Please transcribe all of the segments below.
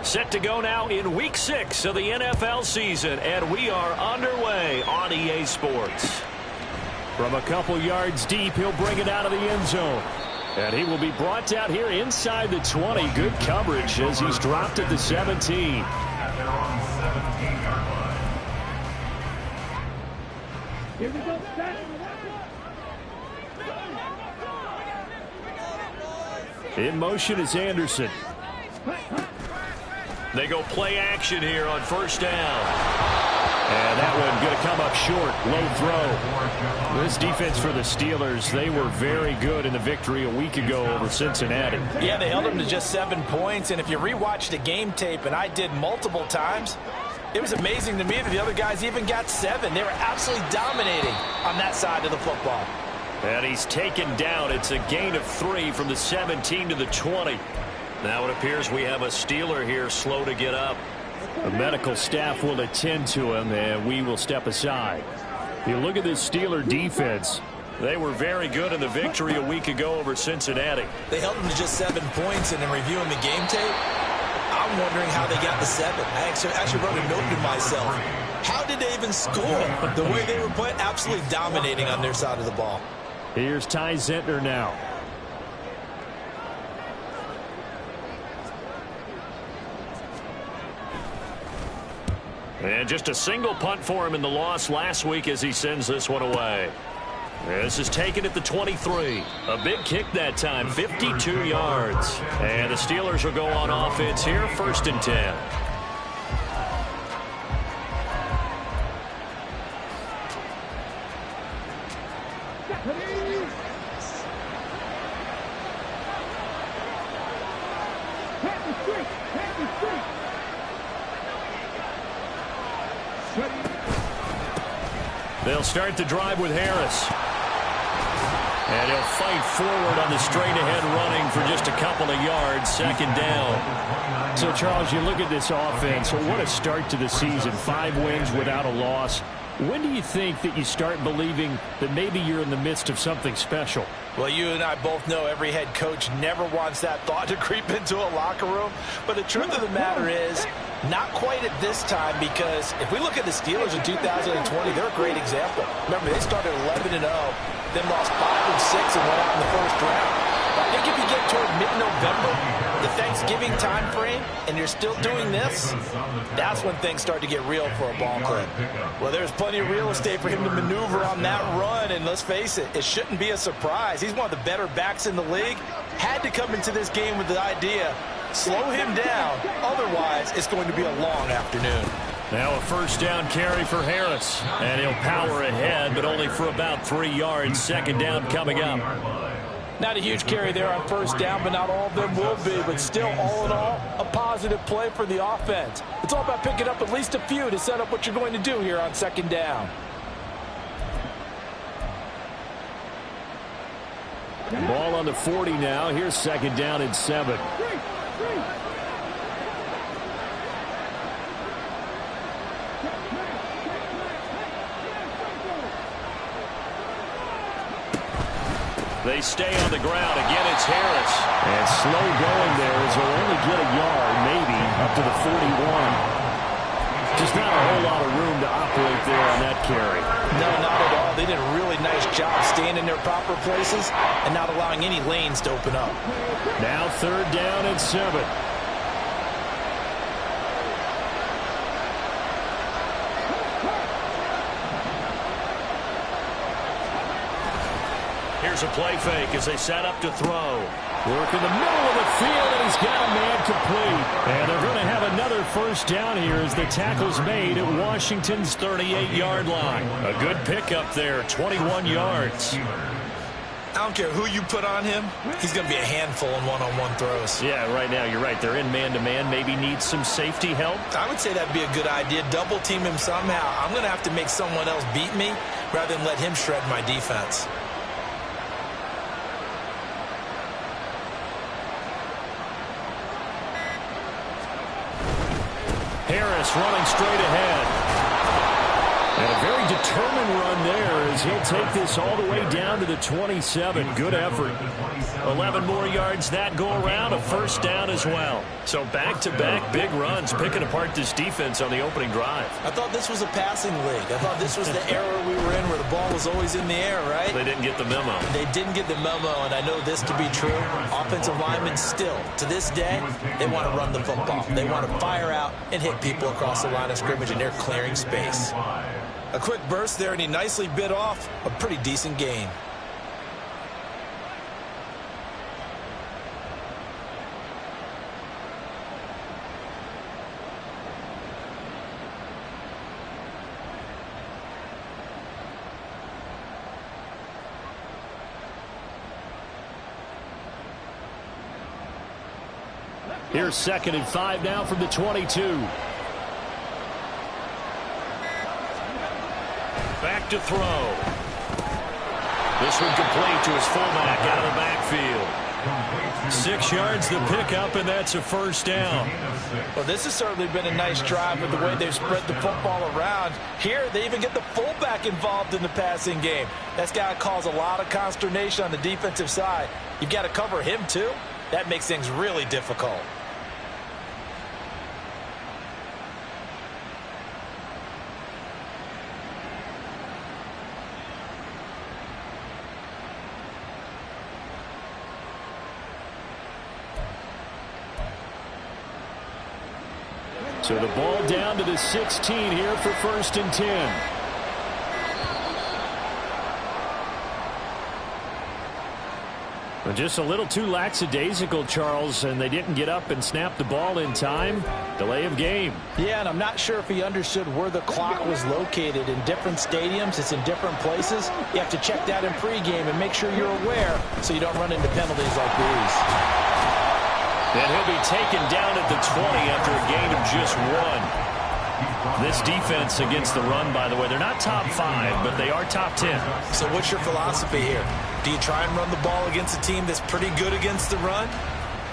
Set to go now in Week 6 of the NFL season, and we are underway on EA Sports. From a couple yards deep, he'll bring it out of the end zone. And he will be brought down here inside the 20. Good coverage as he's dropped at the 17. In motion is Anderson. They go play action here on first down. And that one going to come up short. Low throw. This defense for the Steelers, they were very good in the victory a week ago over Cincinnati. Yeah, they held them to just 7 points. And if you rewatch the game tape, and I did multiple times, it was amazing to me that the other guys even got 7. They were absolutely dominating on that side of the football. And he's taken down. It's a gain of 3 from the 17 to the 20. Now it appears we have a Steeler here slow to get up. The medical staff will attend to him, and we will step aside. You look at this Steeler defense. They were very good in the victory a week ago over Cincinnati. They held them to just 7 points, and in reviewing the game tape, I'm wondering how they got the 7. I actually wrote a note to myself. How did they even score? The way they were playing, absolutely dominating on their side of the ball. Here's Ty Zentner now. And just a single punt for him in the loss last week as he sends this one away. This is taken at the 23. A big kick that time, 52 yards. And the Steelers will go on offense here, 1st and 10. They'll start the drive with Harris. And he'll fight forward on the straight-ahead running for just a couple of yards, 2nd down. So, Charles, you look at this offense, what a start to the season. 5 wins without a loss. When do you think that you start believing that maybe you're in the midst of something special? Well, you and I both know every head coach never wants that thought to creep into a locker room. But the truth of the matter is, not quite at this time, because if we look at the Steelers in 2020, they're a great example. Remember, they started 11-0, then lost 5 and 6 and went out in the 1st round. I think if you get toward mid-November, the Thanksgiving time frame, and you're still doing this, that's when things start to get real for a ball club. Well, there's plenty of real estate for him to maneuver on that run, and let's face it, it shouldn't be a surprise. He's one of the better backs in the league. Had to come into this game with the idea, slow him down, otherwise it's going to be a long afternoon. Now a 1st down carry for Harris, and he'll power ahead, but only for about 3 yards. 2nd down coming up. Not a huge carry there on 1st down, but not all of them will be. But still, all in all, a positive play for the offense. It's all about picking up at least a few to set up what you're going to do here on 2nd down. Ball on the 40 now. Here's 2nd down and 7. They stay on the ground. Again, it's Harris. And slow going there as he'll only get a yard, maybe, up to the 41. Just not a whole lot of room to operate there on that carry. No, not at all. They did a really nice job staying in their proper places and not allowing any lanes to open up. Now 3rd down and 7. Here's a play fake as they set up to throw. Work in the middle of the field, and he's got a man complete. And they're going to have another 1st down here as the tackle's made at Washington's 38-yard line. A good pickup there, 21 yards. I don't care who you put on him. He's going to be a handful in one-on-one throws. Yeah, right now you're right. They're in man-to-man. Maybe need some safety help. I would say that'd be a good idea. Double team him somehow. I'm going to have to make someone else beat me rather than let him shred my defense. Harris running straight ahead. And a very determined run there as he'll take this all the way down to the 27. Good effort. 11 more yards that go around, a first down as well. So back-to-back big runs, picking apart this defense on the opening drive. I thought this was a passing league. I thought this was the era we were in where the ball was always in the air, right? They didn't get the memo. They didn't get the memo, and I know this to be true. Offensive linemen still, to this day, they want to run the football. They want to fire out and hit people across the line of scrimmage, and they're clearing space. A quick burst there, and he nicely bit off a pretty decent gain. Here's 2nd and 5 now from the 22. Back to throw. This one complete to his fullback out of the backfield. 6 yards the pickup, and that's a first down. Well, this has certainly been a nice drive with the way they've spread the football around. Here, they even get the fullback involved in the passing game. That's got to cause a lot of consternation on the defensive side. You've got to cover him, too. That makes things really difficult. So the ball down to the 16 here for 1st and 10. Well, just a little too lackadaisical, Charles, and they didn't get up and snap the ball in time. Delay of game. Yeah, and I'm not sure if he understood where the clock was located. In different stadiums, it's in different places. You have to check that in pregame and make sure you're aware so you don't run into penalties like these. And he'll be taken down at the 20 after a gain of just 1. This defense against the run, by the way, they're not top 5, but they are top 10. So what's your philosophy here? Do you try and run the ball against a team that's pretty good against the run?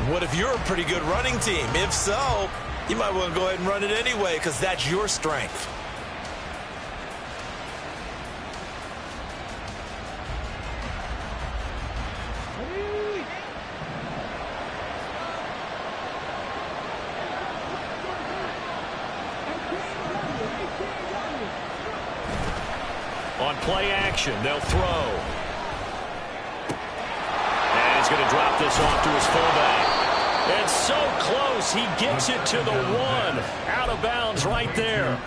What if you're a pretty good running team? If so, you might want to go ahead and run it anyway because that's your strength. On play action, they'll throw. And he's going to drop this off to his fullback. And so close, he gets it to the 1. Out of bounds right there.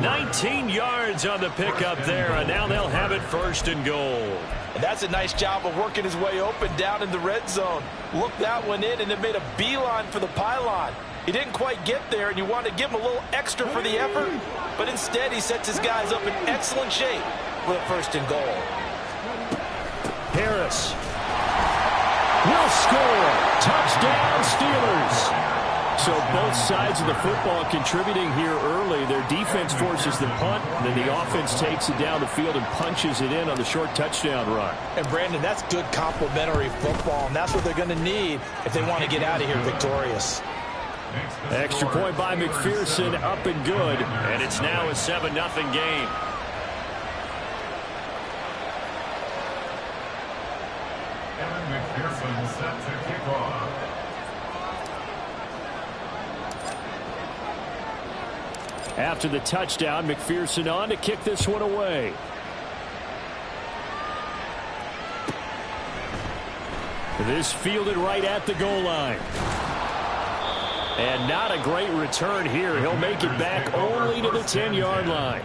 19 yards on the pickup there, and now they'll have it 1st and goal. And that's a nice job of working his way open down in the red zone. Looked that one in, and it made a beeline for the pylon. He didn't quite get there, and you want to give him a little extra for the effort. But instead, he sets his guys up in excellent shape with a 1st and goal. Harris will score. Touchdown, Steelers. So both sides of the football contributing here early. Their defense forces the punt, and then the offense takes it down the field and punches it in on the short touchdown run. And, Brandon, that's good complementary football, and that's what they're going to need if they want to get out of here victorious. Extra point by McPherson, up and good. And it's now a 7-0 game. McPherson set to kick off. After the touchdown, McPherson on to kick this one away. This fielded right at the goal line. And not a great return here. He'll make it back only to the 10-yard line.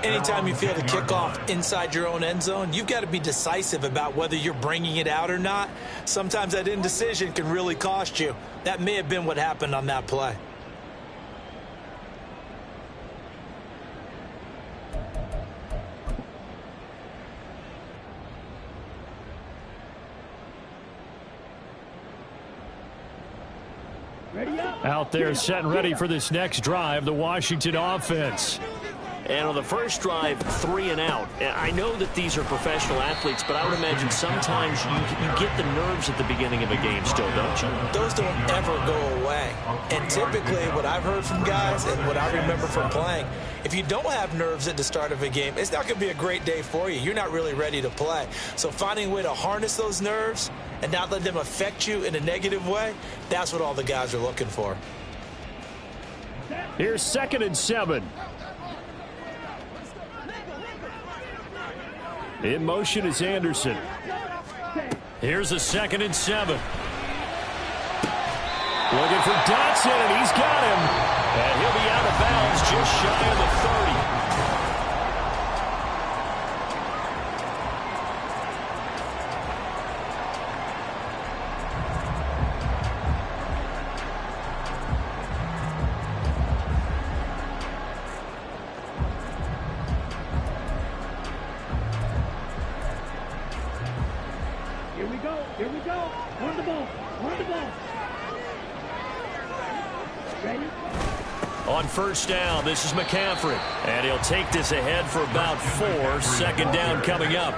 Anytime you feel the kickoff inside your own end zone, you've got to be decisive about whether you're bringing it out or not. Sometimes that indecision can really cost you. That may have been what happened on that play. Out there set and ready for this next drive, the Washington offense. And on the first drive, 3 and out. And I know that these are professional athletes, but I would imagine sometimes you get the nerves at the beginning of a game still, don't you? Those don't ever go away. And typically what I've heard from guys and what I remember from playing, if you don't have nerves at the start of a game, it's not going to be a great day for you. You're not really ready to play. So finding a way to harness those nerves and not let them affect you in a negative way, that's what all the guys are looking for. Here's 2nd and 7. In motion is Anderson. Here's a 2nd and 7. Looking for Dotson, and he's got him. And he'll be out of bounds just shy of the 30. Here we go. Run the ball. Run the ball. Ready? On first down, this is McCaffrey. And he'll take this ahead for about 4. 2nd down coming up.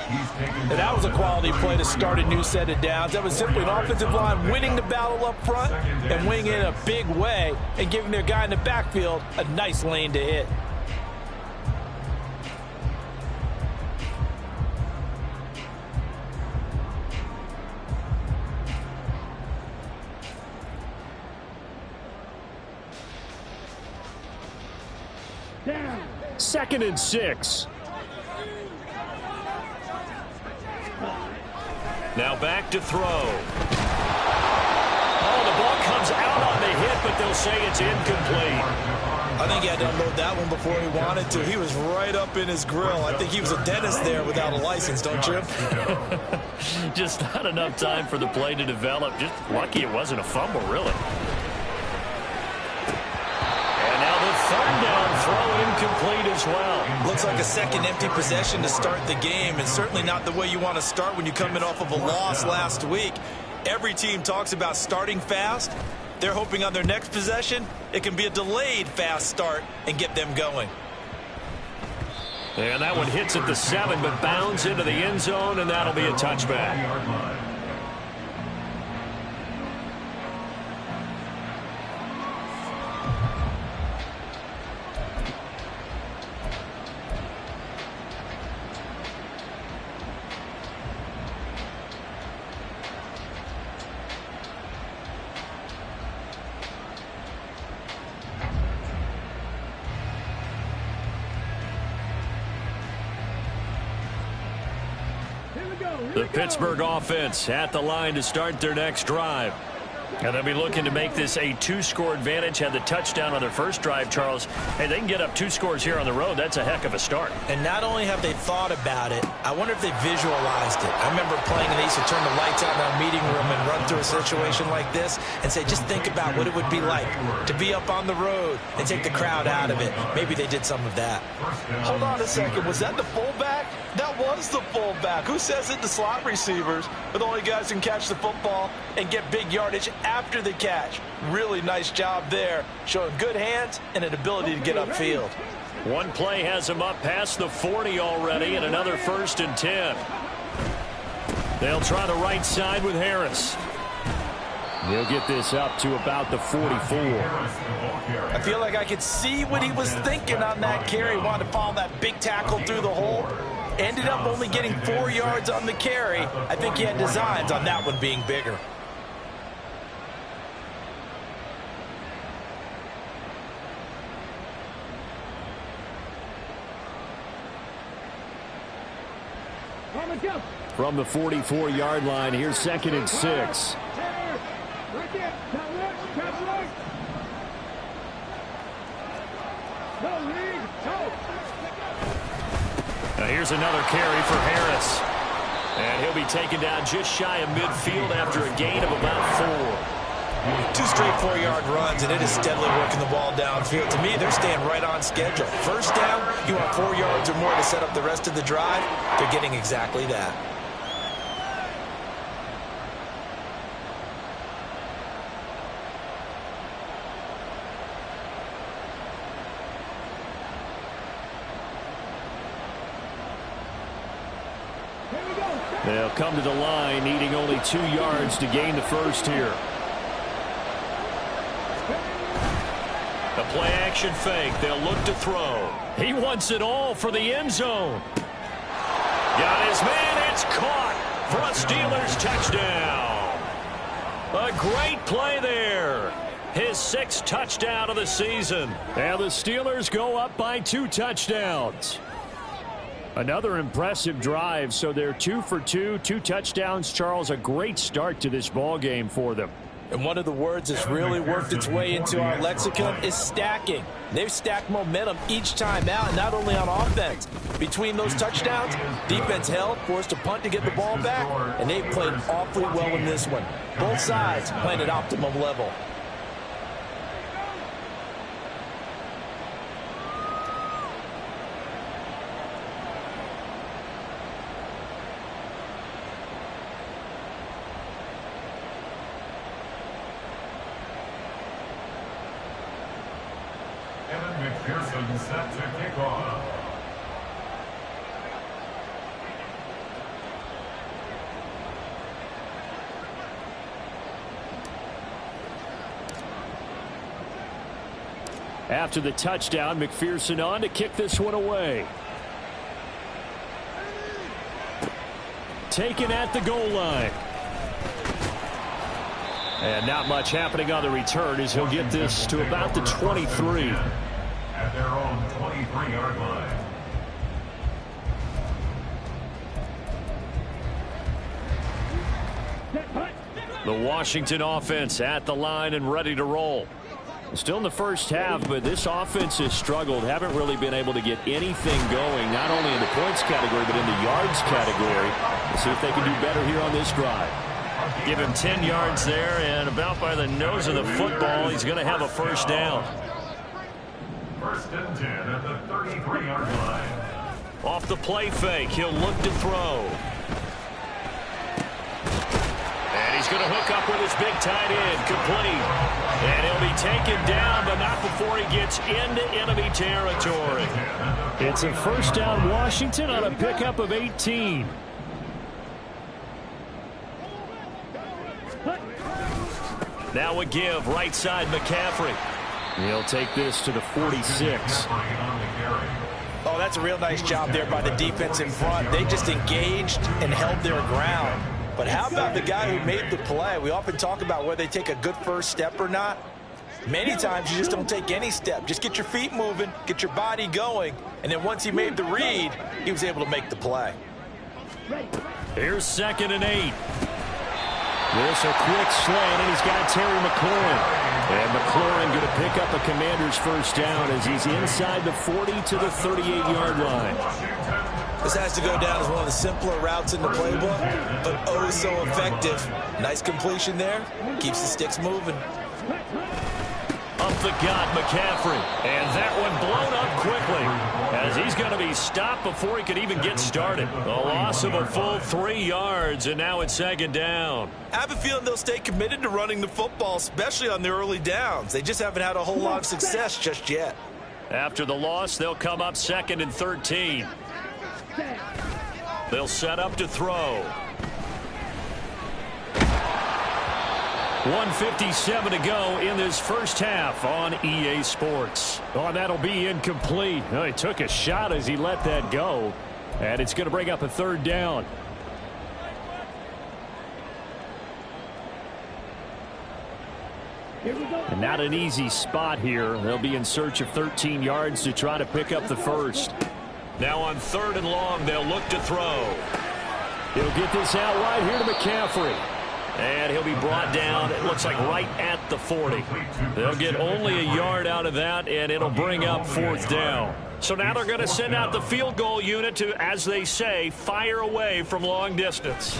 And that was a quality play to start a new set of downs. That was simply an offensive line winning the battle up front and winning it in a big way and giving their guy in the backfield a nice lane to hit. Down. 2nd and 6. Now back to throw. Oh, the ball comes out on the hit, but they'll say it's incomplete. I think he had to unload that one before he wanted to. He was right up in his grill. I think he was a dentist there without a license, don't you? Just not enough time for the play to develop. Just lucky it wasn't a fumble, really. Third down throw incomplete as well. Looks like a second empty possession to start the game, and certainly not the way you want to start when you're coming off of a loss last week. Every team talks about starting fast. They're hoping on their next possession it can be a delayed fast start and get them going. And that one hits at the 7, but bounds into the end zone, and that'll be a touchback. The Pittsburgh offense at the line to start their next drive. And they'll be looking to make this a 2-score advantage. Had the touchdown on their first drive, Charles. Hey, they can get up 2 scores here on the road. That's a heck of a start. And not only have they thought about it, I wonder if they visualized it. I remember playing and they used to turn the lights out in our meeting room and run through a situation like this and say, just think about what it would be like to be up on the road and take the crowd out of it. Maybe they did some of that. Hold on a second. Was that the fullback? That was the fullback. Who says it? The slot receivers are the only guys who can catch the football and get big yardage after the catch. Really nice job there, showing good hands and an ability to get upfield. One play has him up past the 40 already, and another 1st and 10. They'll try the right side with Harris. They'll get this up to about the 44. I feel like I could see what he was thinking on that carry. Wanted to follow that big tackle through the hole. Ended up only getting 4 yards on the carry. I think he had designs on that one being bigger. From the 44-yard line, here's 2nd and 6. Now here's another carry for Harris. And he'll be taken down just shy of midfield after a gain of about 4. 2 straight 4-yard runs, and it is steadily working the ball downfield. To me, they're staying right on schedule. First down, you want 4 yards or more to set up the rest of the drive. They're getting exactly that. They'll come to the line, needing only 2 yards to gain the first here. A play-action fake. They'll look to throw. He wants it all for the end zone. Got his man. It's caught for a Steelers touchdown. A great play there. His 6th touchdown of the season. And the Steelers go up by 2 touchdowns. Another impressive drive, so they're 2 for 2, 2 touchdowns. Charles, a great start to this ball game for them. And one of the words that's really worked its way into our lexicon is stacking. They've stacked momentum each time out, not only on offense. Between those touchdowns, defense held, forced a punt to get the ball back, and they've played awfully well in this one. Both sides playing at optimum level. McPherson set to kick off. After the touchdown, McPherson on to kick this one away. Taken at the goal line. And not much happening on the return as he'll get this to about the 23. At their own 23-yard line. The Washington offense at the line and ready to roll. Still in the first half, but this offense has struggled. Haven't really been able to get anything going, not only in the points category, but in the yards category. We'll see if they can do better here on this drive. Give him 10 yards there, and about by the nose of the football, he's going to have a first down. First and 10 at the 33-yard line. Off the play fake, he'll look to throw. And he's going to hook up with his big tight end, complete. And he'll be taken down, but not before he gets into enemy territory. It's a first down, Washington, on a pickup of 18. Now a give, right side McCaffrey. He'll take this to the 46. Oh, that's a real nice job there by the defense in front. They just engaged and held their ground. But how about the guy who made the play? We often talk about whether they take a good first step or not. Many times you just don't take any step. Just get your feet moving, get your body going, and then once he made the read, he was able to make the play. Here's 2nd and 8. This a quick slant, and he's got Terry McLaurin. And McLaurin going to pick up a Commander's first down as he's inside the 40 to the 38-yard line. This has to go down as one of the simpler routes in the playbook, but oh so effective. Nice completion there. Keeps the sticks moving. Up the gut, McCaffrey. And that one blown up quickly as he's going to be stopped before he could even get started. A loss of a full 3 yards, and now it's 2nd down. I have a feeling they'll stay committed to running the football, especially on the early downs. They just haven't had a whole lot of success just yet. After the loss, they'll come up 2nd and 13. They'll set up to throw. 1:57 to go in this first half on EA Sports. Oh, that'll be incomplete. Oh, he took a shot as he let that go. And it's going to bring up a 3rd down. And not an easy spot here. They'll be in search of 13 yards to try to pick up the first. Now on 3rd and long, they'll look to throw. He'll get this out right here to McCaffrey. And he'll be brought down, it looks like, right at the 40. They'll get only a yard out of that, and it'll bring up 4th down. So now they're going to send out the field goal unit to, as they say, fire away from long distance.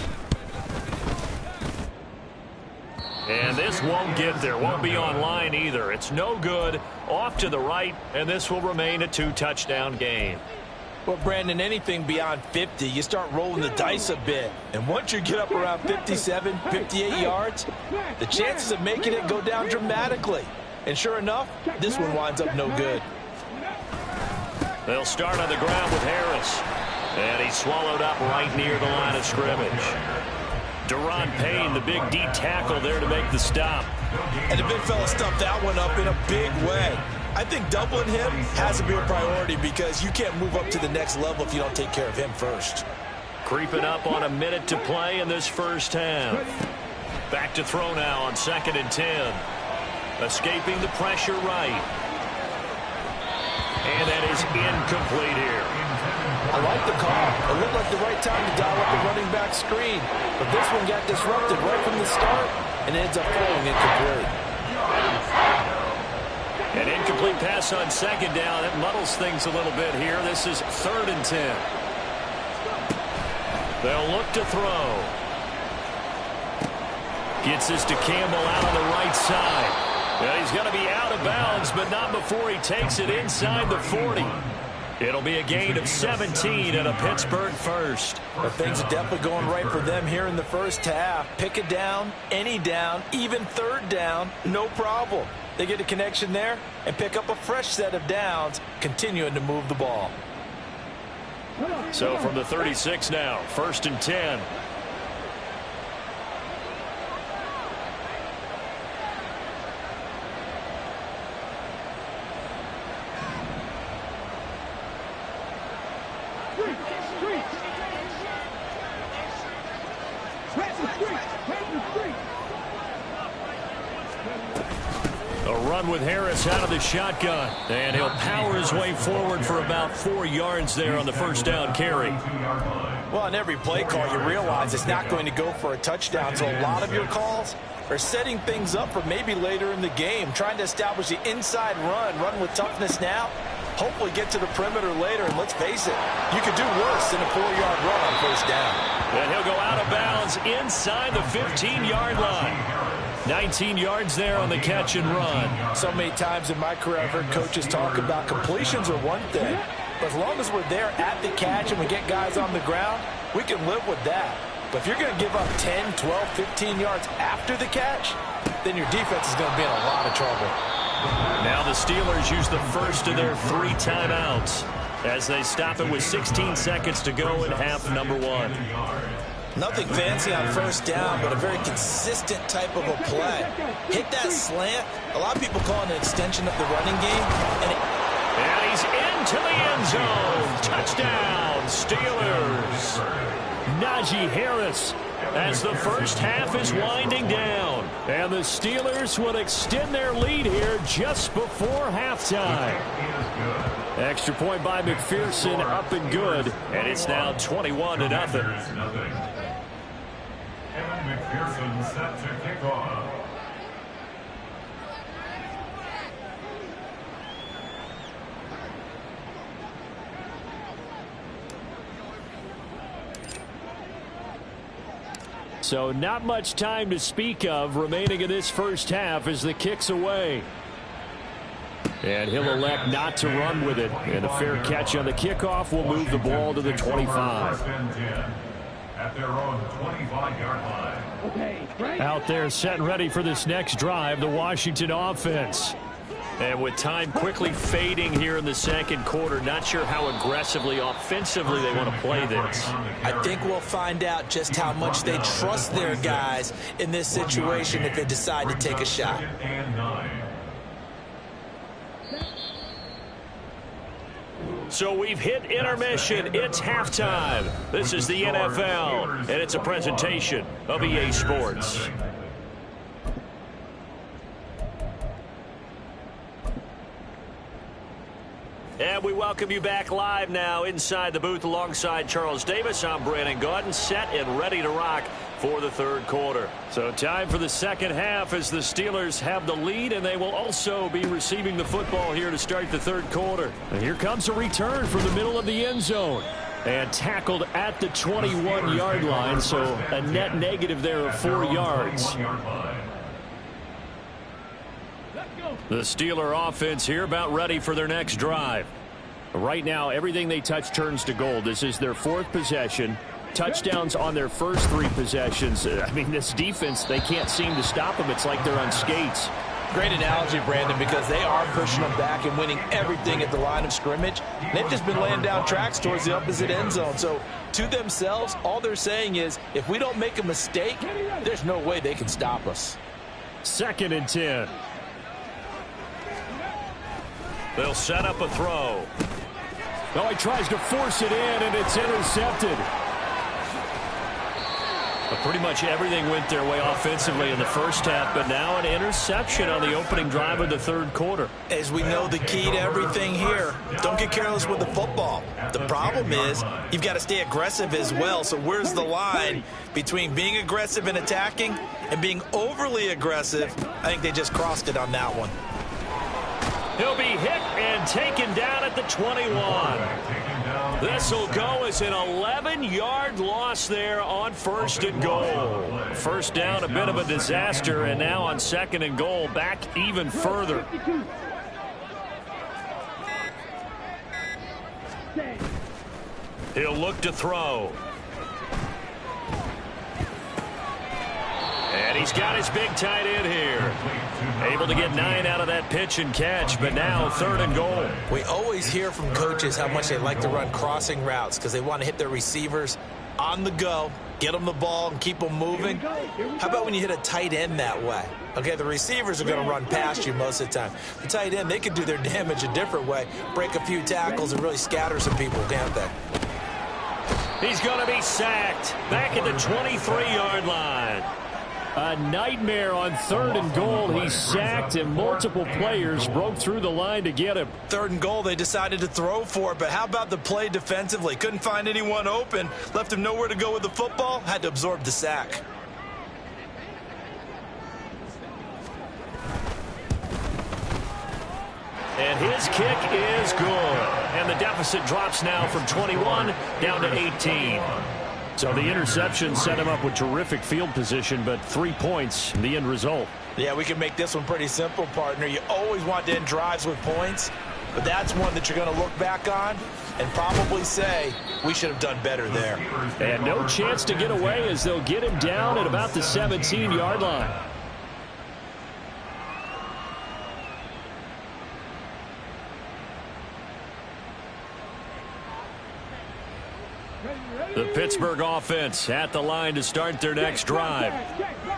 And this won't get there, won't be online either. It's no good, off to the right, and this will remain a 2-touchdown game. Well, Brandon, anything beyond 50, you start rolling the dice a bit. And once you get up around 57, 58 yards, the chances of making it go down dramatically. And sure enough, this one winds up no good. They'll start on the ground with Harris. And he's swallowed up right near the line of scrimmage. Deron Payne, the big D tackle there to make the stop. And the big fella stuffed that one up in a big way. I think doubling him has to be a priority because you can't move up to the next level if you don't take care of him first. Creeping up on a minute to play in this first half. Back to throw now on 2nd and 10. Escaping the pressure right. And that is incomplete here. I like the call. It looked like the right time to dial up the running back screen. But this one got disrupted right from the start and ends up falling incomplete. An incomplete pass on 2nd down. That muddles things a little bit here. This is 3rd and 10. They'll look to throw. Gets this to Campbell out on the right side. Well, he's going to be out of bounds, but not before he takes it inside the 40. It'll be a gain of 17 and a Pittsburgh first. But things are definitely going right for them here in the first half. Pick a down, any down, even 3rd down, no problem. They get a connection there and pick up a fresh set of downs, continuing to move the ball. So from the 36 now, 1st and 10. A run with Harris out of the shotgun. And he'll power his way forward for about 4 yards there on the first down carry. Well, on every play call, you realize it's not going to go for a touchdown. So a lot of your calls are setting things up for maybe later in the game, trying to establish the inside run with toughness now, hopefully get to the perimeter later. And let's face it, you could do worse than a 4-yard run on first down. And he'll go out of bounds inside the 15-yard line. 19 yards there on the catch and run. So many times in my career I've heard coaches talk about completions are one thing, but as long as we're there at the catch and we get guys on the ground, we can live with that. But if you're going to give up 10, 12, 15 yards after the catch, then your defense is going to be in a lot of trouble. Now the Steelers use the first of their 3 timeouts as they stop it with 16 seconds to go in half number 1. Nothing fancy on first down, but a very consistent type of a play. Hit that slant. A lot of people call it an extension of the running game. And he's into the end zone. Touchdown, Steelers. Najee Harris as the first half is winding down. And the Steelers will extend their lead here just before halftime. Extra point by McPherson, up and good. And it's now 21-0. And McPherson set to kick off. So not much time to speak of remaining in this first half as the kick's away. And he'll elect not to run with it. And a fair catch on the kickoff will move the ball to the 25. At their own 25-yard line. Out there set and ready for this next drive, the Washington offense. And with time quickly fading here in the second quarter, not sure how aggressively, offensively they want to play this. I think we'll find out just how much they trust their guys in this situation if they decide to take a shot. So we've hit intermission. It's halftime. This is the NFL, and it's a presentation of EA Sports. And we welcome you back live now inside the booth alongside Charles Davis. I'm Brandon Gaudin, set and ready to rock for the third quarter. So time for the second half as the Steelers have the lead, and they will also be receiving the football here to start the third quarter. And here comes a return from the middle of the end zone. And tackled at the 21-yard line, so a net negative there of 4 yards. The Steeler offense here about ready for their next drive. Right now, everything they touch turns to gold. This is their 4th possession. Touchdowns on their first 3 possessions. I mean, this defense, they can't seem to stop them. It's like they're on skates. Great analogy, Brandon, because they are pushing them back and winning everything at the line of scrimmage. They've just been laying down tracks towards the opposite end zone. So to themselves, all they're saying is, if we don't make a mistake, there's no way they can stop us. 2nd and 10. They'll set up a throw. Oh, he tries to force it in, and it's intercepted. But pretty much everything went their way offensively in the first half, but now an interception on the opening drive of the 3rd quarter. As we know, the key to everything here, don't get careless with the football. The problem is you've got to stay aggressive as well. So where's the line between being aggressive and attacking and being overly aggressive? I think they just crossed it on that one. He'll be hit and taken down at the 21. This will go as an 11-yard loss there on 1st and goal. First down, a bit of a disaster, and now on 2nd and goal, back even further. He'll look to throw. And he's got his big tight end here. Able to get 9 out of that pitch and catch, but now 3rd and goal. We always hear from coaches how much they like to run crossing routes because they want to hit their receivers on the go, get them the ball, and keep them moving. How about when you hit a tight end that way? Okay, the receivers are going to run past you most of the time. The tight end, they can do their damage a different way, break a few tackles, and really scatter some people, can't they? He's going to be sacked back at the 23-yard line. A nightmare on 3rd and goal. He's sacked, and multiple players broke through the line to get him. 3rd and goal, they decided to throw for it, but how about the play defensively? Couldn't find anyone open, left him nowhere to go with the football, had to absorb the sack. And his kick is good. And the deficit drops now from 21 down to 18. So the interception set him up with terrific field position, but 3 points, the end result. Yeah, we can make this one pretty simple, partner. You always want to end drives with points, but that's one that you're going to look back on and probably say, we should have done better there. And no chance to get away as they'll get him down at about the 17-yard line. The Pittsburgh offense at the line to start their next drive.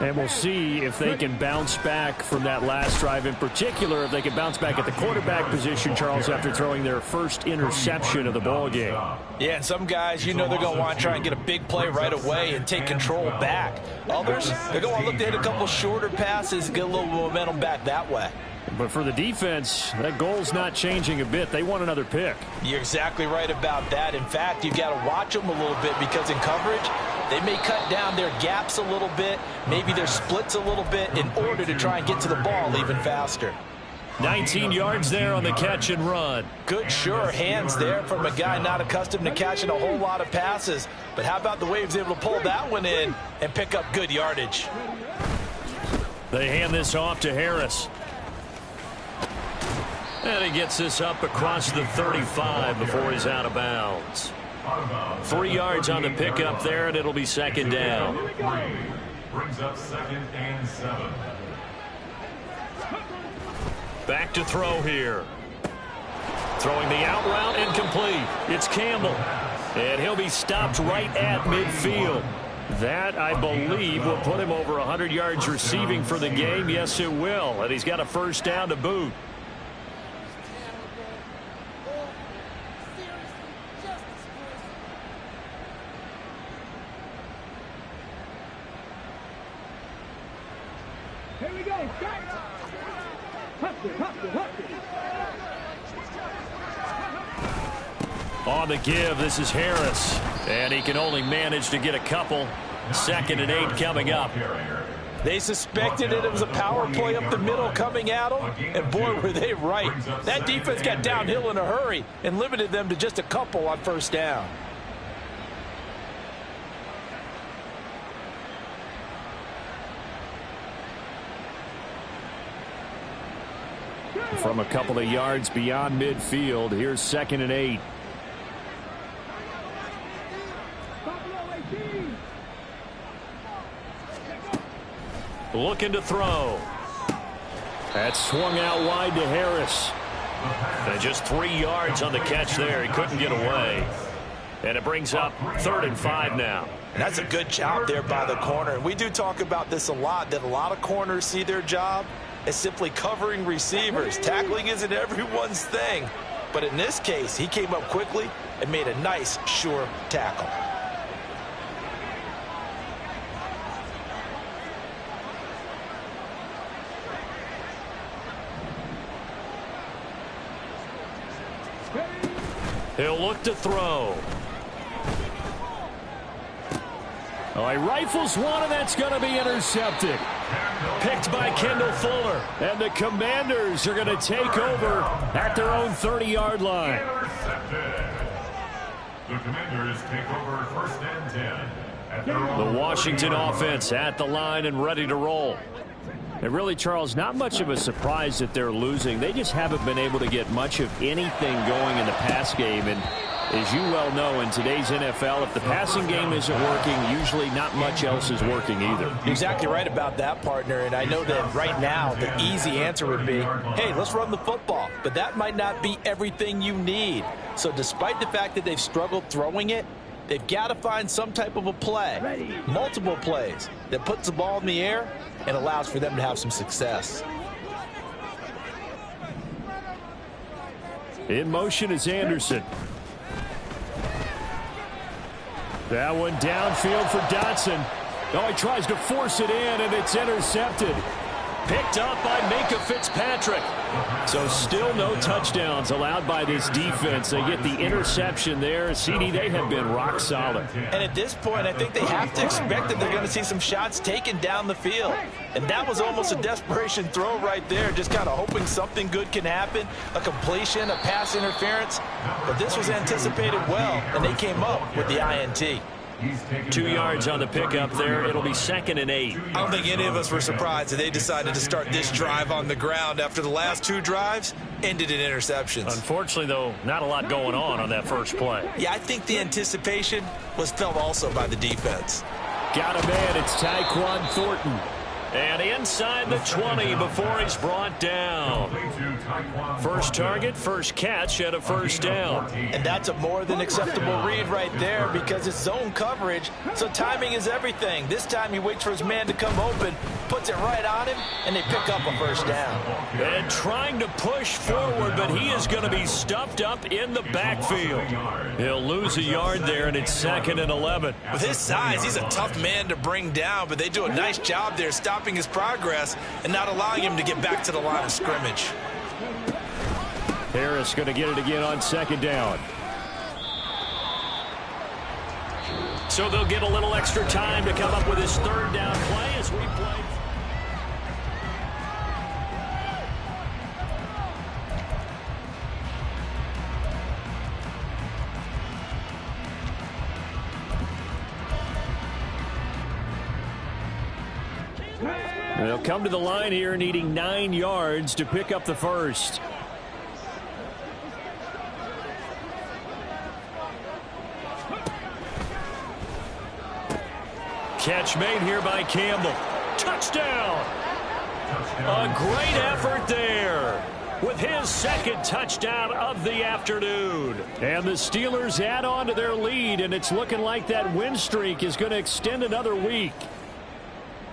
And we'll see if they can bounce back from that last drive. In particular, if they can bounce back at the quarterback position, Charles, after throwing their first interception of the ball game. Yeah, and some guys, you know they're going to want to try and get a big play right away and take control back. Others, they're going to look to hit a couple shorter passes and get a little momentum back that way. But for the defense, that goal's not changing a bit. They want another pick. You're exactly right about that. In fact, you've got to watch them a little bit because in coverage, they may cut down their gaps a little bit, maybe their splits a little bit in order to try and get to the ball even faster. 19 yards there on the catch and run. Good, sure hands there from a guy not accustomed to catching a whole lot of passes. But how about the way he was able to pull that one in and pick up good yardage? They hand this off to Harris. And he gets this up across the 35 before he's out of bounds. 3 yards on the pickup there, and it'll be 2nd down. Brings up 2nd and 7. Back to throw here. Throwing the out route incomplete. It's Campbell. And he'll be stopped right at midfield. That, I believe, will put him over 100 yards receiving for the game. Yes, it will. And he's got a first down to boot. Here we go. On the give, this is Harris. And he can only manage to get a couple. 2nd and 8 coming up. They suspected it was a power play up the middle coming at them, and boy, were they right. That defense got downhill in a hurry and limited them to just a couple on first down. From a couple of yards beyond midfield, here's 2nd and 8. Looking to throw. That's swung out wide to Harris. And just 3 yards on the catch there. He couldn't get away. And it brings up 3rd and 5 now. And that's a good job there by the corner. And we do talk about this a lot, that a lot of corners see their job as simply covering receivers. Tackling isn't everyone's thing. But in this case, he came up quickly and made a nice, sure tackle. He'll look to throw. Oh, he rifles one, and that's going to be intercepted. Picked by Kendall Fuller. And the Commanders are going to take over at their own 30-yard line. Intercepted. The Commanders take over 1st and 10. At their own The Washington 30-yard offense at the line and ready to roll. And really, Charles, not much of a surprise that they're losing. They just haven't been able to get much of anything going in the pass game. And as you well know, in today's NFL, if the passing game isn't working, usually not much else is working either. You're exactly right about that, partner. And I know that right now the easy answer would be, hey, let's run the football. But that might not be everything you need. So despite the fact that they've struggled throwing it, they've got to find some type of a play, multiple plays, that puts the ball in the air and allows for them to have some success. In motion is Anderson. That one downfield for Dotson. Oh, he tries to force it in, and it's intercepted. Picked up by Minkah Fitzpatrick. So still no touchdowns allowed by this defense. They get the interception there. CD, they have been rock solid. And at this point, I think they have to expect that they're going to see some shots taken down the field. And that was almost a desperation throw right there, just kind of hoping something good can happen, a completion, a pass interference. But this was anticipated well, and they came up with the INT. 2 yards on the pickup there. It'll be 2nd and 8. I don't think any of us were surprised that they decided to start this drive on the ground after the last 2 drives ended in interceptions. Unfortunately, though, not a lot going on that first play. Yeah, I think the anticipation was felt also by the defense. Got a man. It's Tyquan Thornton. And inside the 20 before he's brought down. First target, first catch, and a first down. And that's a more than acceptable read right there because it's zone coverage, so timing is everything. This time he waits for his man to come open, puts it right on him, and they pick up a first down. And trying to push forward, but he is going to be stuffed up in the backfield. He'll lose a yard there, and it's 2nd and 11. With his size, he's a tough man to bring down, but they do a nice job there stopping his progress and not allowing him to get back to the line of scrimmage. Harris going to get it again on 2nd down. So they'll get a little extra time to come up with his 3rd down play as we play. They'll come to the line here needing 9 yards to pick up the first. Catch made here by Campbell. Touchdown! A great effort there with his 2nd touchdown of the afternoon. And the Steelers add on to their lead, and it's looking like that win streak is going to extend another week.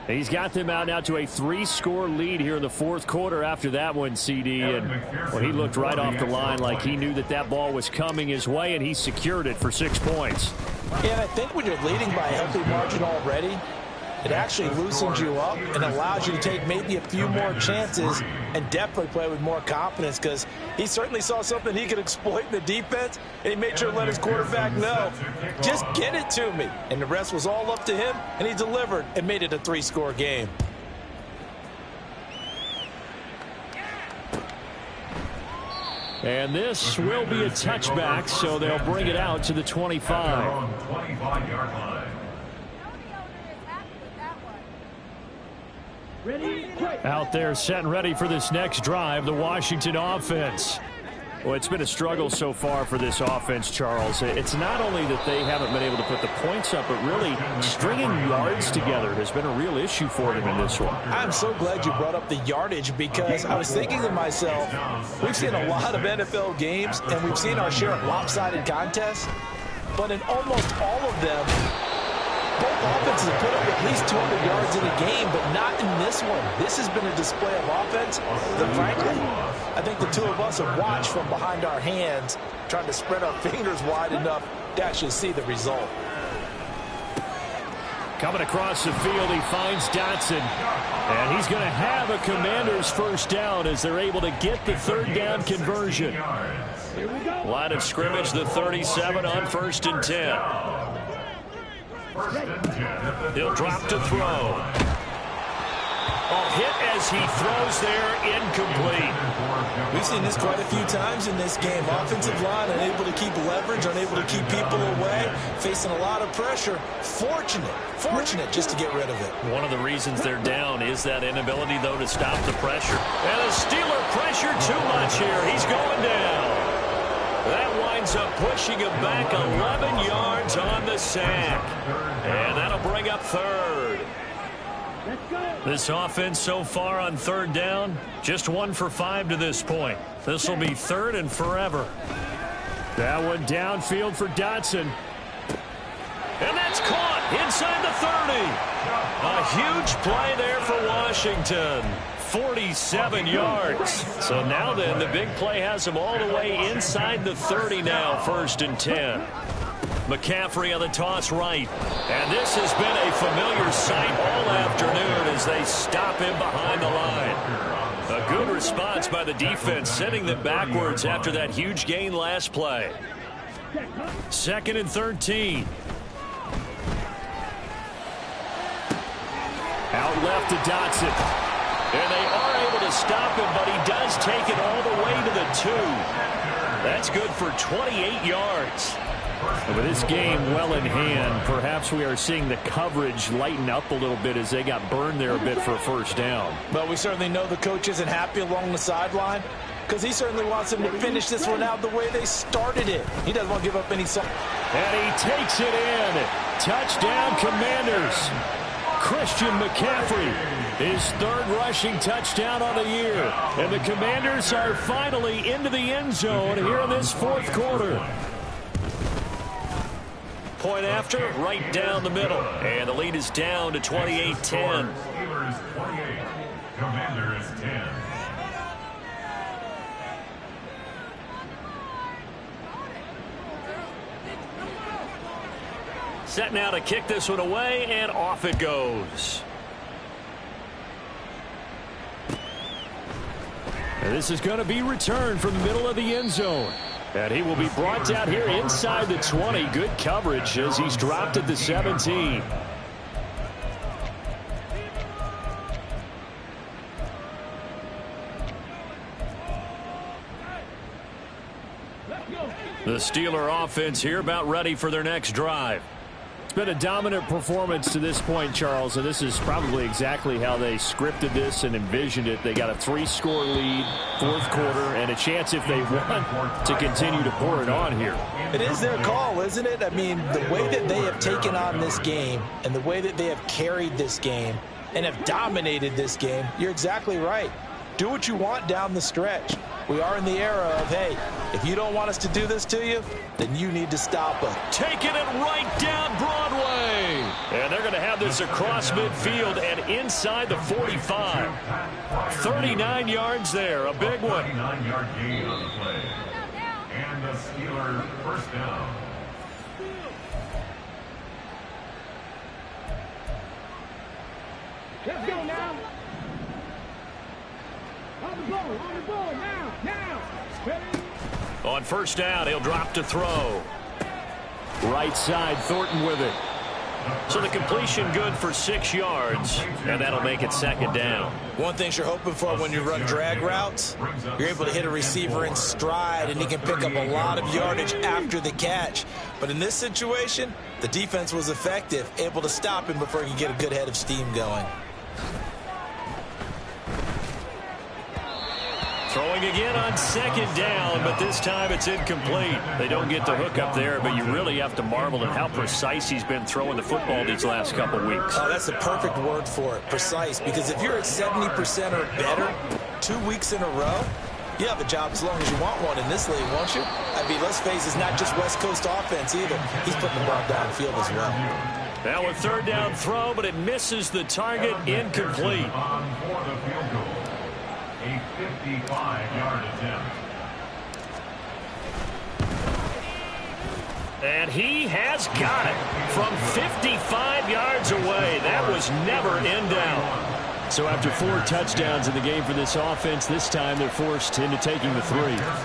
He's got them out now to a 3-score lead here in the 4th quarter after that one, CD. And well, he looked right off the line like he knew that that ball was coming his way, and he secured it for 6 points. Yeah, and I think when you're leading by a healthy margin already, it actually loosens you up and allows you to take maybe a few more chances and definitely play with more confidence because he certainly saw something he could exploit in the defense, and he made sure to let his quarterback know, just get it to me. And the rest was all up to him, and he delivered and made it a 3-score game. And this will be a touchback, so they'll bring it out to the 25. Out there set and ready for this next drive, the Washington offense. Well, it's been a struggle so far for this offense, Charles. It's not only that they haven't been able to put the points up, but really stringing yards together has been a real issue for them in this one. I'm so glad you brought up the yardage because I was thinking to myself, we've seen a lot of NFL games and we've seen our share of lopsided contests, but in almost all of them, both offenses have put up at least 200 yards in a game, but not in this one. This has been a display of offense that, frankly, I think the two of us have watched from behind our hands, trying to spread our fingers wide enough to actually see the result. Coming across the field, he finds Dotson. And he's going to have a Commanders first down as they're able to get the third down conversion. Line of scrimmage, the 37 on 1st and 10. He'll drop to throw. A hit as he throws there, incomplete. We've seen this quite a few times in this game. Offensive line unable to keep leverage, unable to keep people away, facing a lot of pressure. Fortunate just to get rid of it. One of the reasons they're down is that inability, though, to stop the pressure. And the Steeler pressure too much here. He's going down. That winds up pushing him back 11 yards on the sack. And that'll bring up third. This offense so far on third down, just 1 for 5 to this point. This will be third and forever. That one downfield for Dotson. And that's caught inside the 30. A huge play there for Washington. 47 yards. So now then, the big play has him all the way inside the 30 now, 1st and 10. McCaffrey on the toss right. And this has been a familiar sight all afternoon as they stop him behind the line. A good response by the defense, sending them backwards after that huge gain last play. 2nd and 13. Out left to Dotson. And they are able to stop him, but he does take it all the way to the 2. That's good for 28 yards. And with this game well in hand, perhaps we are seeing the coverage lighten up a little bit as they got burned there a bit for a first down. But we certainly know the coach isn't happy along the sideline because he certainly wants them to finish this one out the way they started it. He doesn't want to give up any. And he takes it in. Touchdown, Commanders. Christian McCaffrey, his 3rd rushing touchdown on the year. And the Commanders are finally into the end zone here in this 4th quarter. Point after, right down the middle. And the lead is down to 28-10. Steelers 28, Commanders 10. Set now to kick this one away, and off it goes. And this is going to be returned from the middle of the end zone. And he will be brought down here inside the 20. Good coverage as he's dropped at the 17. The Steeler offense here about ready for their next drive. It's been a dominant performance to this point, Charles, and this is probably exactly how they scripted this and envisioned it. They got a 3-score lead, 4th quarter, and a chance if they want to continue to pour it on here. It is their call, isn't it? I mean, the way that they have taken on this game and the way that they have carried this game and have dominated this game, you're exactly right. Do what you want down the stretch. We are in the era of, hey, if you don't want us to do this to you, then you need to stop us. Taking it right down Broadway. And they're going to have this across midfield and inside the 45. 39 yards there, a big one. 39-yard gain on the play. And the Steelers first down. Let's go now. On the ball, now. On first down, he'll drop to throw. Right side, Thornton with it. So the completion good for 6 yards, and that'll make it 2nd down. One thing you're hoping for when you run drag routes, you're able to hit a receiver in stride, and he can pick up a lot of yardage after the catch. But in this situation, the defense was effective, able to stop him before he could get a good head of steam going. Throwing again on second down, but this time it's incomplete. They don't get the hook up there, but you really have to marvel at how precise he's been throwing the football these last couple weeks. Oh, that's the perfect word for it, precise, because if you're at 70% or better 2 weeks in a row, you have a job as long as you want one in this league, won't you? I mean, let's face it, it's not just West Coast offense either. He's putting the ball downfield as well. Now a third down throw, but it misses the target, incomplete. On for the field goal. A 55-yard attempt. And he has got it from 55 yards away. That was never in doubt. So after 4 touchdowns in the game for this offense, this time they're forced into taking the 3.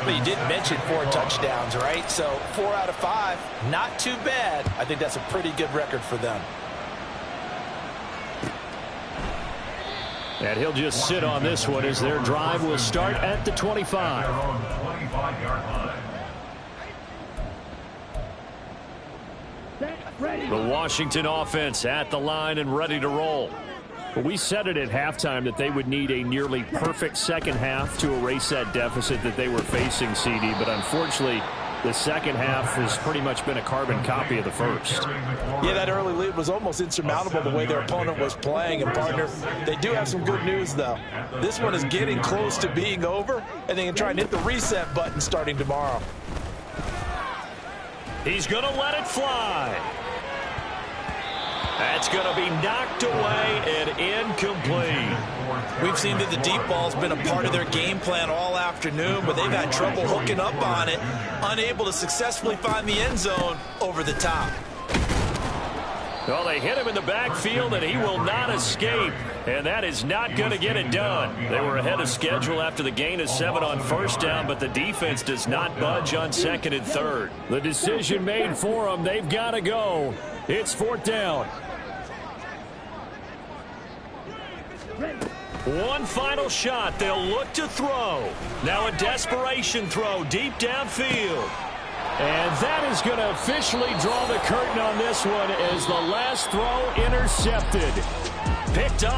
But you did mention 4 touchdowns, right? So 4 out of 5, not too bad. I think that's a pretty good record for them. And he'll just sit on this one as their drive will start at the 25. They're on the 25-yard line. Set, ready. The Washington offense at the line and ready to roll. But we said it at halftime that they would need a nearly perfect second half to erase that deficit that they were facing, CD. But unfortunately, the second half has pretty much been a carbon copy of the first. Yeah, that early lead was almost insurmountable the way their opponent was playing. And, partner, they do have some good news, though. This one is getting close to being over, and they can try and hit the reset button starting tomorrow. He's going to let it fly. That's going to be knocked away and incomplete. We've seen that the deep ball's been a part of their game plan all afternoon, but they've had trouble hooking up on it, unable to successfully find the end zone over the top. Well, they hit him in the backfield, and he will not escape. And that is not going to get it done. They were ahead of schedule after the gain of 7 on first down, but the defense does not budge on second and third. The decision made for them. They've got to go. It's 4th down. One final shot. They'll look to throw. Now a desperation throw deep downfield. And that is going to officially draw the curtain on this one as the last throw intercepted. Picked up.